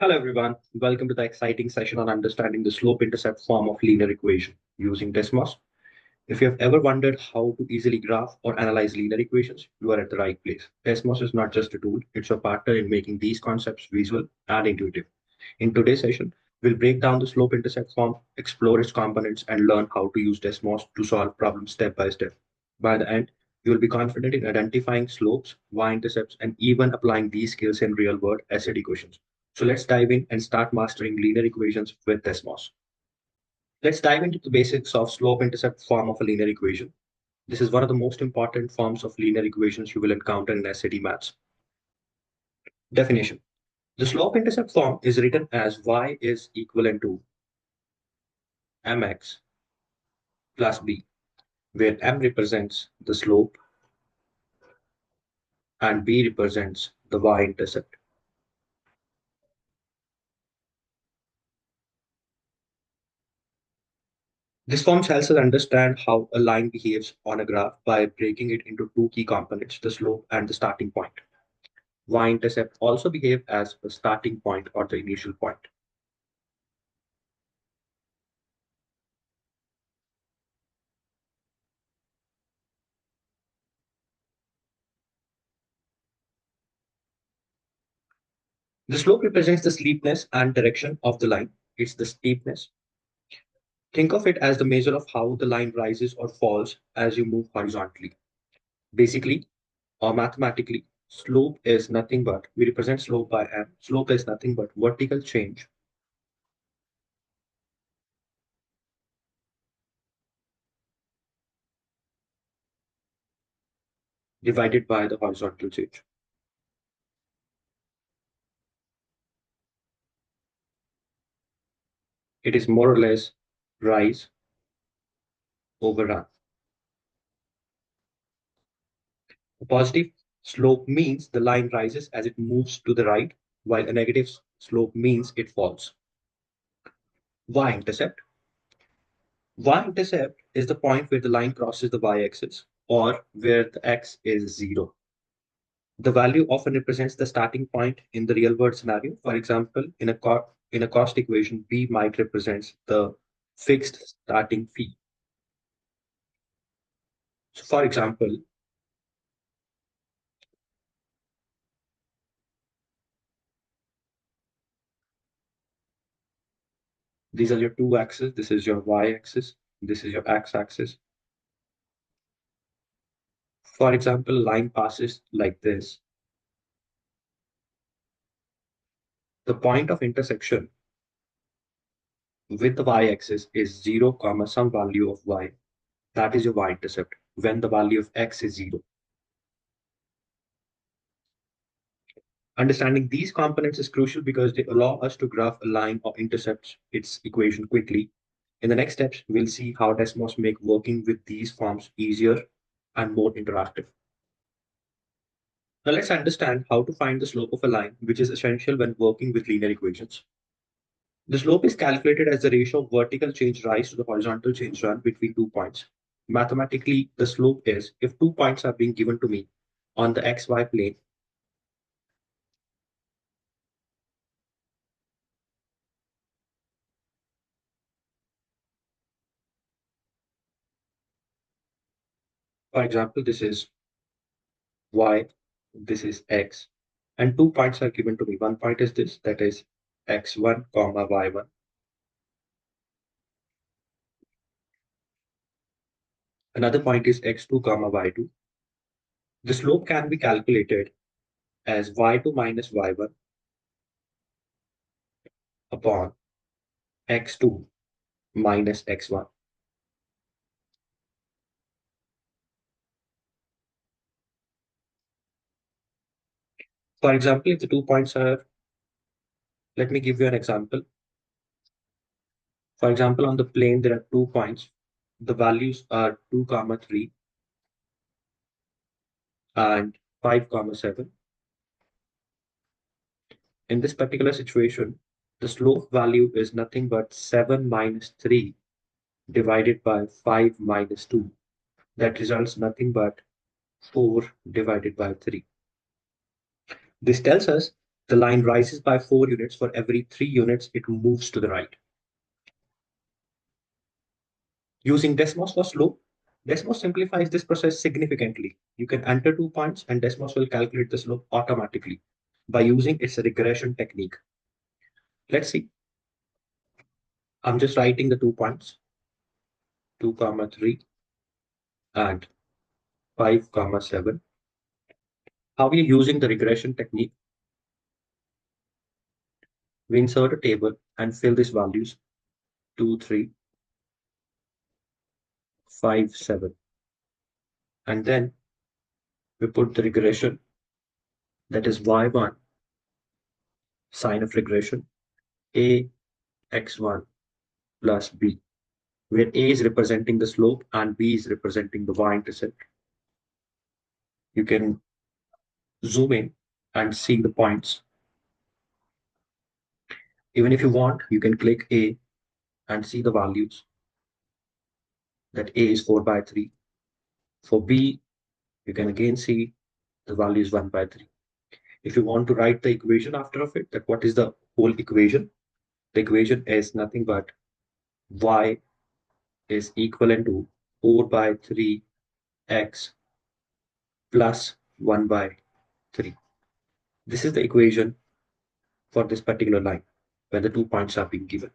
Hello everyone, welcome to the exciting session on understanding the slope-intercept form of linear equation using Desmos. If you have ever wondered how to easily graph or analyze linear equations, you are at the right place. Desmos is not just a tool, it's your partner in making these concepts visual and intuitive. In today's session, we'll break down the slope-intercept form, explore its components, and learn how to use Desmos to solve problems step by step. By the end, you will be confident in identifying slopes, y-intercepts, and even applying these skills in real-world essay equations. So let's dive in and start mastering linear equations with Desmos. Let's dive into the basics of slope-intercept form of a linear equation. This is one of the most important forms of linear equations you will encounter in SAT maths. Definition. The slope-intercept form is written as y is equivalent to mx plus b, where m represents the slope and b represents the y-intercept. This form helps us understand how a line behaves on a graph by breaking it into two key components, the slope and the starting point. Y-intercept also behave as a starting point or the initial point. The slope represents the steepness and direction of the line. It's the steepness. Think of it as the measure of how the line rises or falls as you move horizontally. Basically, or mathematically, slope is nothing but, we represent slope by m. Slope is nothing but vertical change divided by the horizontal change. It is more or less rise over run. A positive slope means the line rises as it moves to the right, while a negative slope means it falls. Y-intercept. Y-intercept is the point where the line crosses the y-axis or where the x is 0. The value often represents the starting point in the real-world scenario. For example, in a cost equation, B might represent the fixed starting fee. So for example, these are your two axes. This is your y-axis. This is your x-axis. For example, line passes like this. The point of intersection with the y-axis is 0, comma, some value of y. That is your y-intercept when the value of x is 0. Understanding these components is crucial because they allow us to graph a line or intercept its equation quickly. In the next steps, we'll see how Desmos make working with these forms easier and more interactive. Now let's understand how to find the slope of a line, which is essential when working with linear equations. The slope is calculated as the ratio of vertical change rise to the horizontal change run between 2 points. Mathematically, the slope is if 2 points are being given to me on the xy plane. For example, this is y, this is x, and 2 points are given to me. One point is this, that is x1, comma y1. Another point is x2, comma y2. The slope can be calculated as y2 minus y1 upon x2 minus x1. For example, if the 2 points are, let me give you an example. For example, on the plane, there are 2 points. The values are 2, comma 3 and 5, comma 7. In this particular situation, the slope value is nothing but 7 minus 3 divided by 5 minus 2. That results nothing but 4 divided by 3. This tells us The line rises by 4 units for every 3 units it moves to the right. Using Desmos for slope, Desmos simplifies this process significantly. You can enter 2 points and Desmos will calculate the slope automatically by using its regression technique. Let's see. I'm just writing the 2 points, 2, 3 and 5, 7. How we are using the regression technique, we insert a table and fill these values 2, 3, 5, 7. And then we put the regression, that is y1 sine of regression, a x1 plus b, where a is representing the slope and b is representing the y-intercept. You can zoom in and see the points. Even if you want, you can click A and see the values, that A is 4 by 3. For B, you can again see the value is 1 by 3. If you want to write the equation after of it, that what is the whole equation? The equation is nothing but y is equivalent to 4 by 3x plus 1 by 3. This is the equation for this particular line where the 2 points are being given.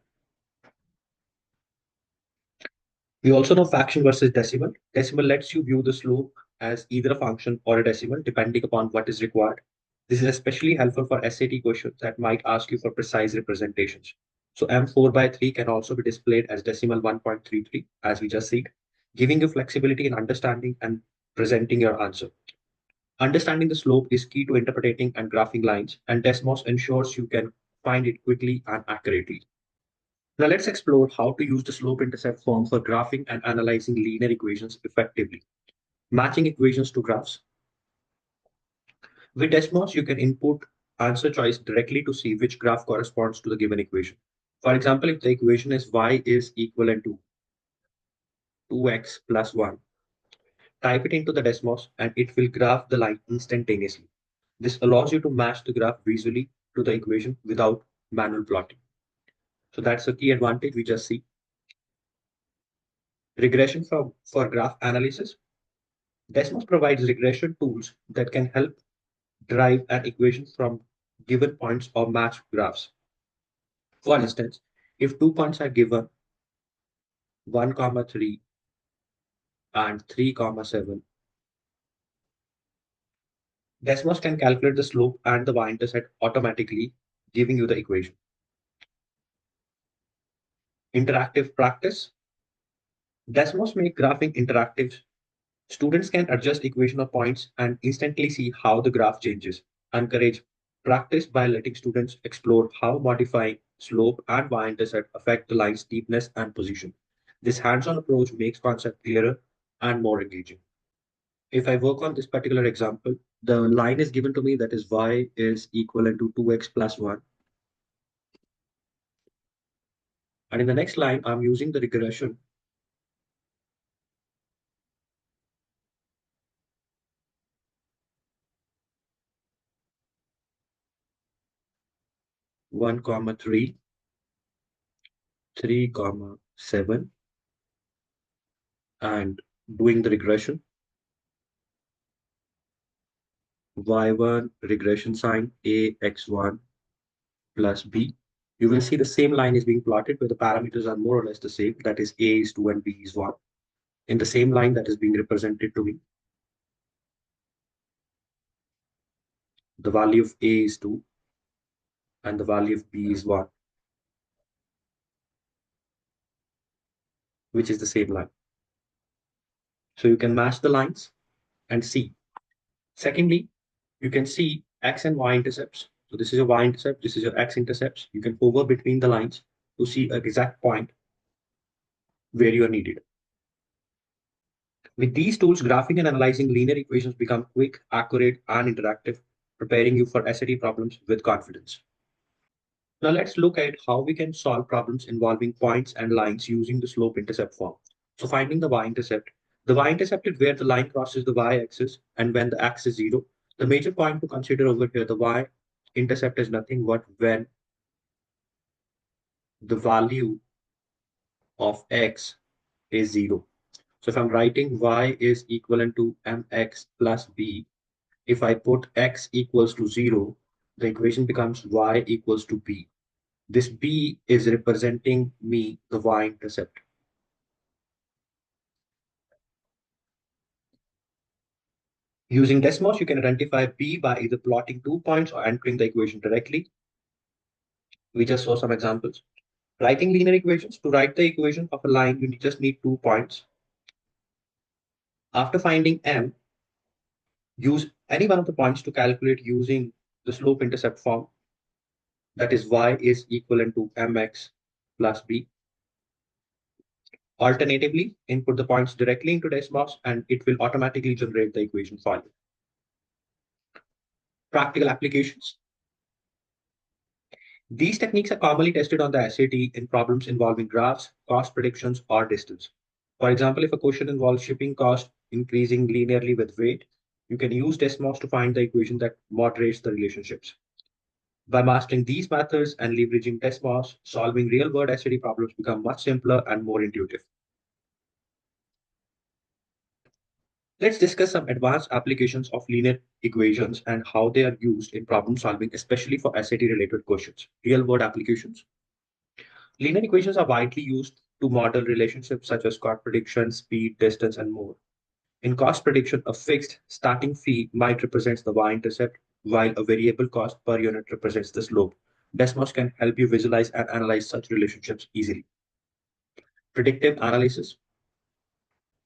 We also know fraction versus decimal. Decimal lets you view the slope as either a function or a decimal, depending upon what is required. This is especially helpful for SAT questions that might ask you for precise representations. So M4 by 3 can also be displayed as decimal 1.33, as we just said, giving you flexibility in understanding and presenting your answer. Understanding the slope is key to interpreting and graphing lines, and Desmos ensures you can find it quickly and accurately. Now let's explore how to use the slope-intercept form for graphing and analyzing linear equations effectively. Matching equations to graphs. With Desmos, you can input answer choice directly to see which graph corresponds to the given equation. For example, if the equation is y is equivalent to 2x plus 1, type it into the Desmos and it will graph the line instantaneously. This allows you to match the graph visually to the equation without manual plotting. So that's a key advantage we just see. Regression for graph analysis. Desmos provides regression tools that can help derive an equation from given points or matched graphs. For instance, if 2 points are given, 1, 3 and 3, 7, Desmos can calculate the slope and the y-intercept automatically, giving you the equation. Interactive practice. Desmos make graphing interactive. Students can adjust equation of points and instantly see how the graph changes. Encourage practice by letting students explore how modifying slope and y-intercept affect the line's steepness and position. This hands-on approach makes concept clearer and more engaging. If I work on this particular example, the line is given to me, that is y is equivalent to 2x plus 1. And in the next line, I'm using the regression. One comma 3, 3 comma 7, and doing the regression. Y1 regression sign AX1 plus B. You will see the same line is being plotted where the parameters are more or less the same. That is A is 2 and B is 1. In the same line that is being represented to me, the value of A is 2 and the value of B is 1, which is the same line. So you can match the lines and see. Secondly, you can see X and Y intercepts. So this is your Y intercept, this is your X intercepts. You can hover between the lines to see an exact point where you are needed. With these tools, graphing and analyzing linear equations become quick, accurate, and interactive, preparing you for SAT problems with confidence. Now let's look at how we can solve problems involving points and lines using the slope-intercept form. So finding the y-intercept. The y-intercept is where the line crosses the y-axis and when the axis is 0. The major point to consider over here, the y intercept is nothing but when the value of x is 0. So if I'm writing y is equivalent to mx plus b, if I put x equals to 0, the equation becomes y equals to b. This b is representing me the y-intercept. Using Desmos, you can identify b by either plotting 2 points or entering the equation directly. We just saw some examples. Writing linear equations. To write the equation of a line, you just need 2 points. After finding m, use any one of the points to calculate using the slope-intercept form. That is y is equivalent to mx plus b. Alternatively, input the points directly into Desmos and it will automatically generate the equation for you. Practical applications. These techniques are commonly tested on the SAT in problems involving graphs, cost predictions, or distance. For example, if a question involves shipping cost increasing linearly with weight, you can use Desmos to find the equation that moderates the relationships. By mastering these methods and leveraging Desmos, solving real-world SAT problems become much simpler and more intuitive. Let's discuss some advanced applications of linear equations and how they are used in problem solving, especially for SAT-related questions. Real-world applications. Linear equations are widely used to model relationships such as cost prediction, speed, distance, and more. In cost prediction, a fixed starting fee might represent the y-intercept, while a variable cost per unit represents the slope. Desmos can help you visualize and analyze such relationships easily. Predictive analysis.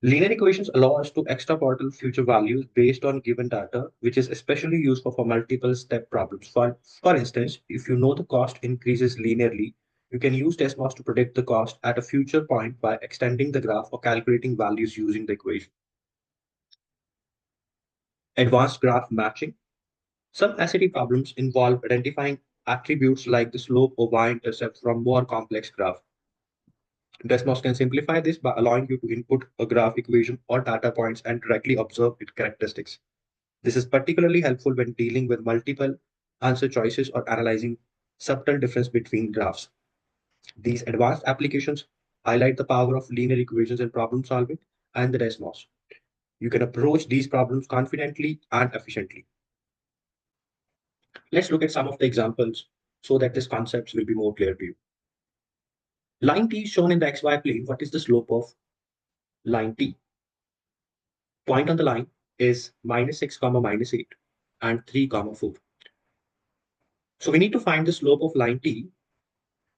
Linear equations allow us to extrapolate future values based on given data, which is especially useful for multiple step problems. For instance, if you know the cost increases linearly, you can use Desmos to predict the cost at a future point by extending the graph or calculating values using the equation. Advanced graph matching. Some SAT problems involve identifying attributes like the slope or y-intercept from more complex graph. Desmos can simplify this by allowing you to input a graph equation or data points and directly observe its characteristics. This is particularly helpful when dealing with multiple answer choices or analyzing subtle difference between graphs. These advanced applications highlight the power of linear equations in problem solving and the Desmos. You can approach these problems confidently and efficiently. Let's look at some of the examples so that these concepts will be more clear to you. Line T is shown in the xy plane. What is the slope of line T? Point on the line is -6, -8 and 3, 4. So we need to find the slope of line T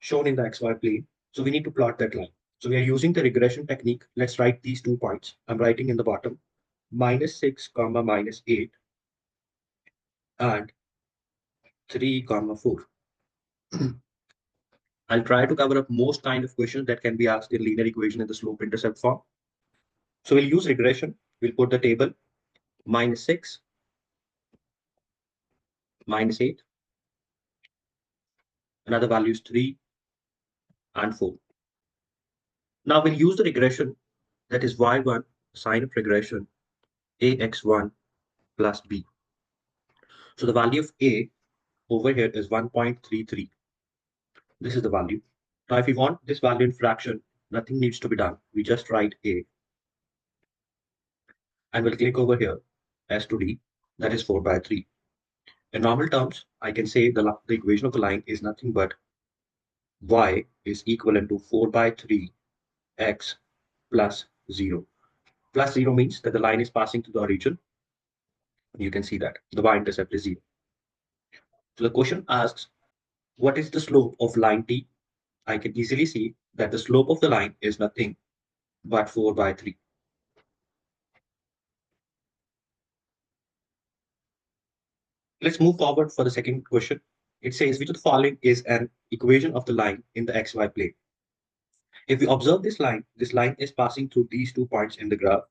shown in the xy plane. So we need to plot that line. So we are using the regression technique. Let's write these 2 points. I'm writing in the bottom -6, -8 and 3, 4. I'll try to cover up most kind of questions that can be asked in linear equation in the slope-intercept form. So we'll use regression. We'll put the table -6, -8. Another value is 3 and 4. Now we'll use the regression, that is y1, sine of regression, ax1 plus b. So the value of a over here is 1.33. This is the value. Now if we want this value in fraction, nothing needs to be done. We just write a and we'll click over here s to d, that is 4/3. In normal terms, I can say the equation of the line is nothing but y is equivalent to 4/3 x plus 0. Plus 0 means that the line is passing through the origin. You can see that the y-intercept is 0. So the question asks, what is the slope of line T? I can easily see that the slope of the line is nothing but 4/3. Let's move forward for the second question. It says, which of the following is an equation of the line in the xy plane? If we observe this line is passing through these 2 points in the graph.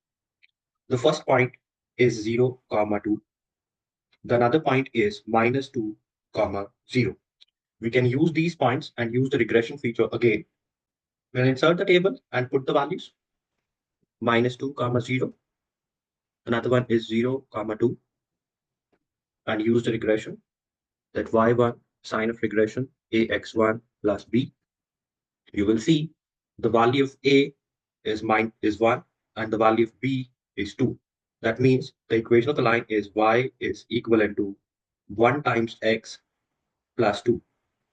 The first point is 0, 2. The another point is -2, 0. We can use these points and use the regression feature again. We'll insert the table and put the values. -2, 0. Another one is 0, 2. And use the regression. that y1 sine of regression ax1 plus b, you will see the value of a is 1 and the value of b is 2. That means the equation of the line is y is equivalent to 1 times x plus 2.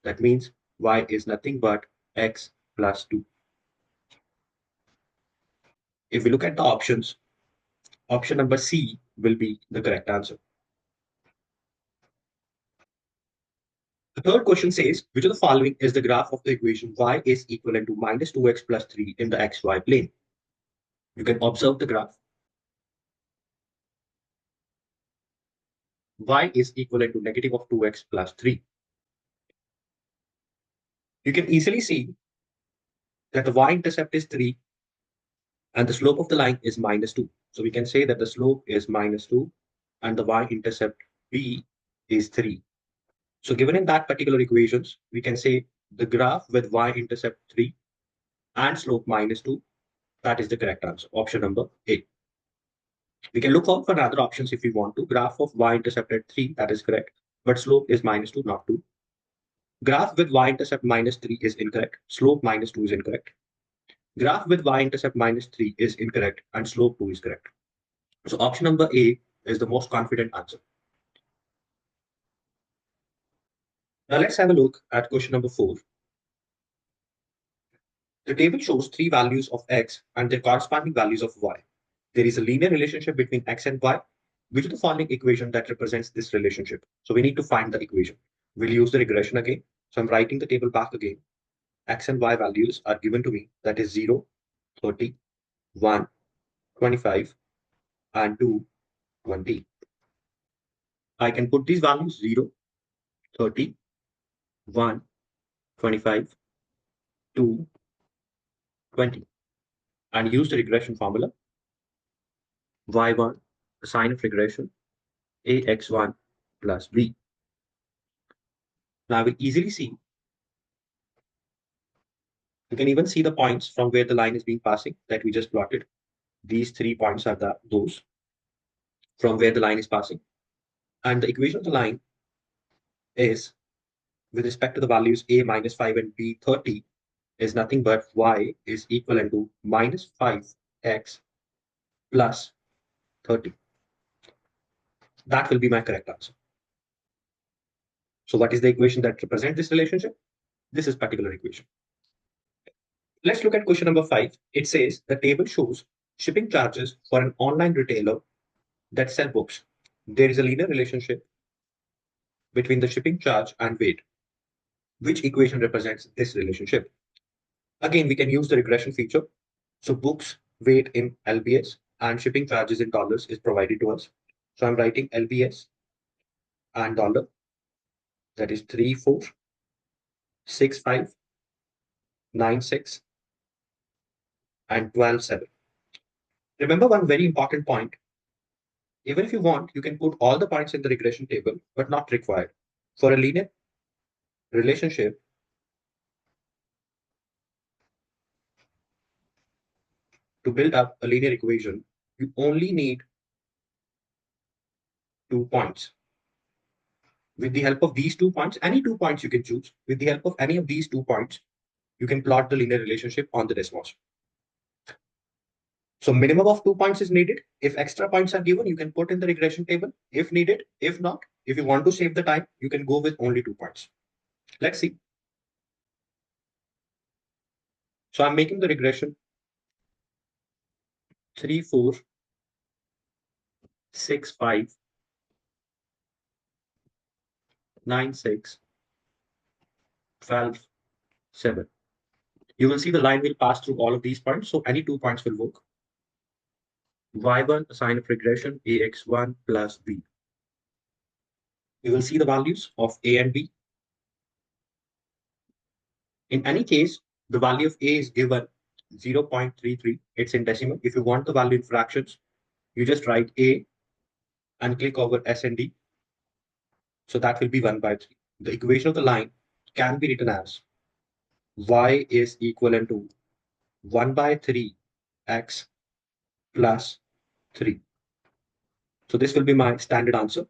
That means y is nothing but x plus 2. If we look at the options, option number C will be the correct answer. The third question says, which of the following is the graph of the equation y is equivalent to minus 2x plus 3 in the xy plane? You can observe the graph. Y is equivalent to negative of 2x plus 3. You can easily see that the y-intercept is 3 and the slope of the line is minus 2. So we can say that the slope is minus 2 and the y-intercept b is 3. So given in that particular equations, we can say the graph with y-intercept 3 and slope minus 2, that is the correct answer, option number A. We can look out for other options if we want to. Graph of y-intercept at 3, that is correct, but slope is minus 2, not 2. Graph with y-intercept minus 3 is incorrect, slope minus 2 is incorrect. Graph with y-intercept minus 3 is incorrect, and slope 2 is correct. So option number A is the most confident answer. Now let's have a look at question number 4. The table shows three values of x and their corresponding values of y. There is a linear relationship between x and y. Which is the following equation that represents this relationship? So we need to find the equation. We'll use the regression again. So I'm writing the table back again. X and y values are given to me. That is 0, 30, 1, 25, and 2, 20. I can put these values 0, 30, 1, 25, 2, 20, and use the regression formula. Y1, the sine of regression, ax1 plus b. Now we easily see, you can even see the points from where the line is being passing that we just plotted. These 3 points are those from where the line is passing. And the equation of the line is, with respect to the values a minus 5 and b 30, is nothing but y is equivalent to minus 5x plus 30. That will be my correct answer. So what is the equation that represents this relationship? This is particular equation. Let's look at question number 5. It says the table shows shipping charges for an online retailer that sell books. There is a linear relationship between the shipping charge and weight. Which equation represents this relationship? Again, we can use the regression feature. So books weight in LBS and shipping charges in dollars is provided to us. So I'm writing LBS and dollar. That is 346596 and 127. Remember one very important point. Even if you want, you can put all the points in the regression table, but not required. For a linear relationship, to build up a linear equation, you only need 2 points. With the help of these 2 points, any 2 points you can choose, with the help of any of these 2 points, you can plot the linear relationship on the Desmos. So minimum of 2 points is needed. If extra points are given, you can put in the regression table if needed. If not, if you want to save the time, you can go with only 2 points. Let's see. So I'm making the regression 3, 4, 6, 5, 9, 6, 12, 7. You will see the line will pass through all of these points. So any 2 points will work. Y1, a sine of regression, ax1 plus b. You will see the values of a and b. In any case, the value of a is given 0.33. It's in decimal. If you want the value in fractions, you just write a and click over S and D. So that will be 1 by 3. The equation of the line can be written as y is equivalent to 1 by 3 x plus 3. So this will be my standard answer.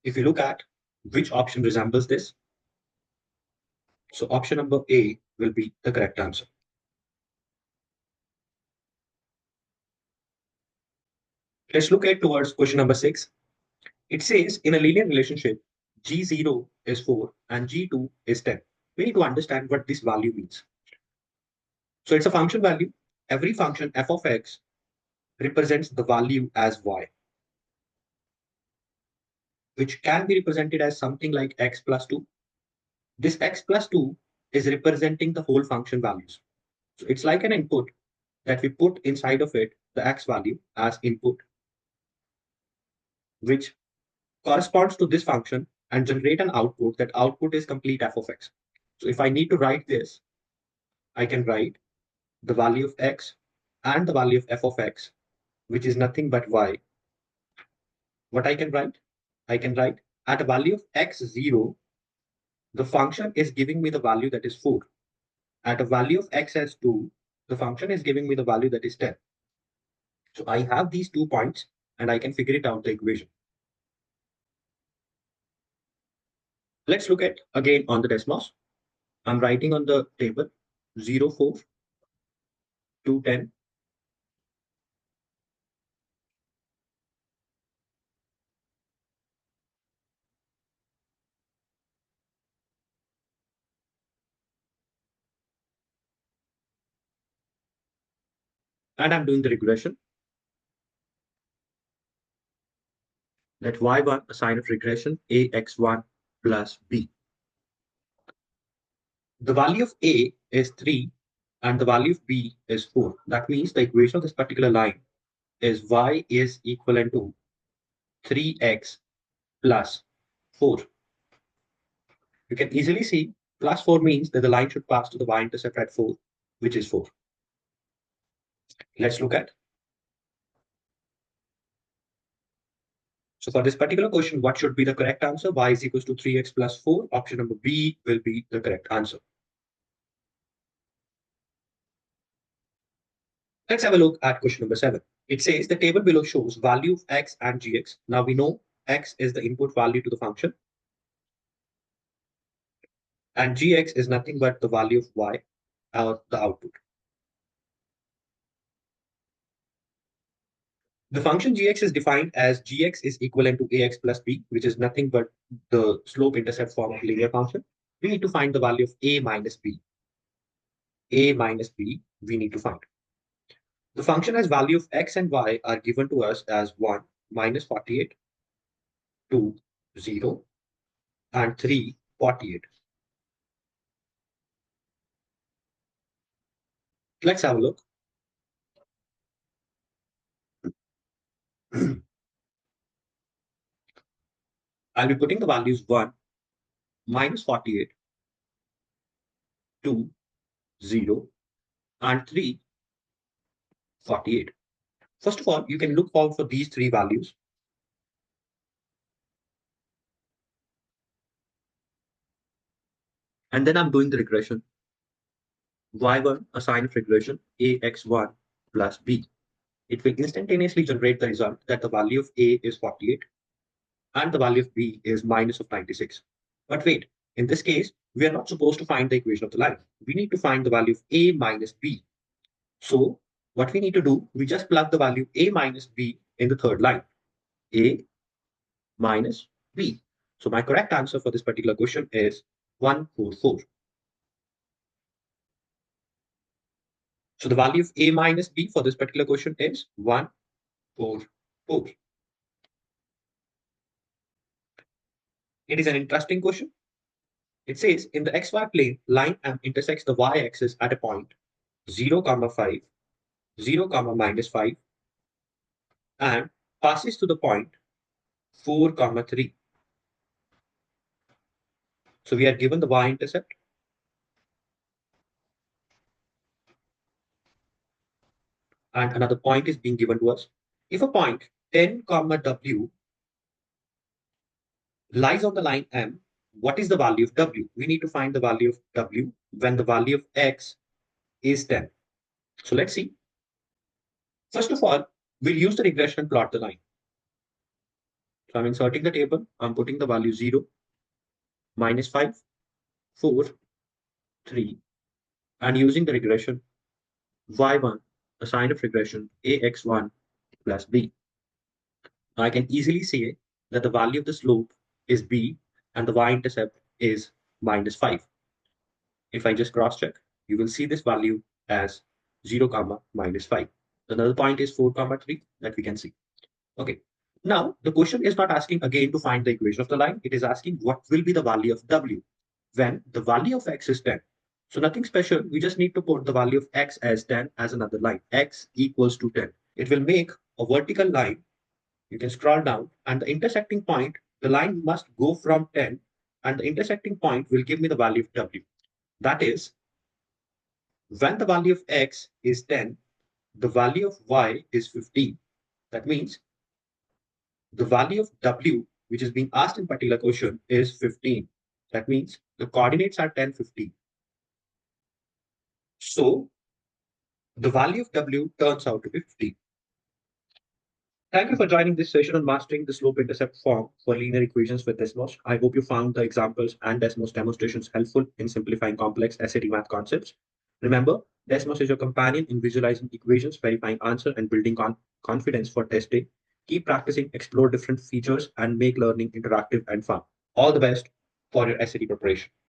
If you look at which option resembles this, so option number A will be the correct answer. Let's look at towards question number 6. It says in a linear relationship, G0 is 4 and G2 is 10. We need to understand what this value means. So it's a function value. Every function f of x represents the value as y, which can be represented as something like x plus 2. This x plus 2 is representing the whole function values. So it's like an input that we put inside of it the x value as input, which corresponds to this function and generate an output. That output is complete f of x. So if I need to write this, I can write the value of x and the value of f of x, which is nothing but y. What I can write? I can write at a value of x0, the function is giving me the value that is 4. At a value of x as 2, the function is giving me the value that is 10. So I have these 2 points and I can figure it out the equation. Let's look at again on the Desmos. I'm writing on the table 0, 4, 2, 10. And I'm doing the regression. That y1, a sign of regression, ax1 plus b. The value of a is 3 and the value of b is 4. That means the equation of this particular line is y is equivalent to 3x plus 4. You can easily see plus 4 means that the line should pass to the y-intercept at 4, which is 4. Let's look at. So for this particular question, what should be the correct answer? Y is equals to 3x plus 4. Option number B will be the correct answer. Let's have a look at question number 7. It says the table below shows value of x and gx. Now we know x is the input value to the function and gx is nothing but the value of y or the output. The function gx is defined as gx is equivalent to ax plus b, which is nothing but the slope-intercept form of linear function. We need to find the value of a minus b. A minus b we need to find. The function as value of x and y are given to us as 1, minus 48, 2, 0, and 3, 48. Let's have a look. I'll be putting the values 1, minus 48, 2, 0, and 3, 48. First of all, you can look forward for these 3 values. And then I'm doing the regression. Y1, a sign of regression, ax1 plus b. It will instantaneously generate the result that the value of a is 48 and the value of b is minus of 96. But wait, in this case, we are not supposed to find the equation of the line. We need to find the value of a minus b. So what we need to do, we just plug the value a minus b in the third line. A minus b. So my correct answer for this particular question is 144. So the value of a minus b for this particular question is 144. It is an interesting question. It says in the xy plane, line M intersects the y-axis at a point 0, 5, 0, minus 5, and passes to the point 4, 3. So we are given the y-intercept. And another point is being given to us. If a point 10, w lies on the line M, what is the value of w? We need to find the value of w when the value of x is 10. So let's see. First of all, we'll use the regression and plot the line. So I'm inserting the table. I'm putting the value 0, -5, 4, 3, and using the regression y1, the sign of regression ax1 plus b. Now I can easily say that the value of the slope is b and the y-intercept is -5. If I just cross-check, you will see this value as 0, comma, -5. Another point is 4, comma, 3 that we can see. Okay. Now, the question is not asking again to find the equation of the line. It is asking what will be the value of w when the value of x is 10. So nothing special. We just need to put the value of x as 10 as another line. X equals to 10. It will make a vertical line. You can scroll down and the intersecting point, the line must go from 10 and the intersecting point will give me the value of w. That is, when the value of x is 10, the value of y is 15. That means the value of w, which is being asked in particular question, is 15. That means the coordinates are 10, 15. So the value of w turns out to be 15. Thank you for joining this session on mastering the slope-intercept form for linear equations with Desmos. I hope you found the examples and Desmos demonstrations helpful in simplifying complex SAT math concepts. Remember, Desmos is your companion in visualizing equations, verifying answer, and building confidence for testing. Keep practicing, explore different features, and make learning interactive and fun. All the best for your SAT preparation.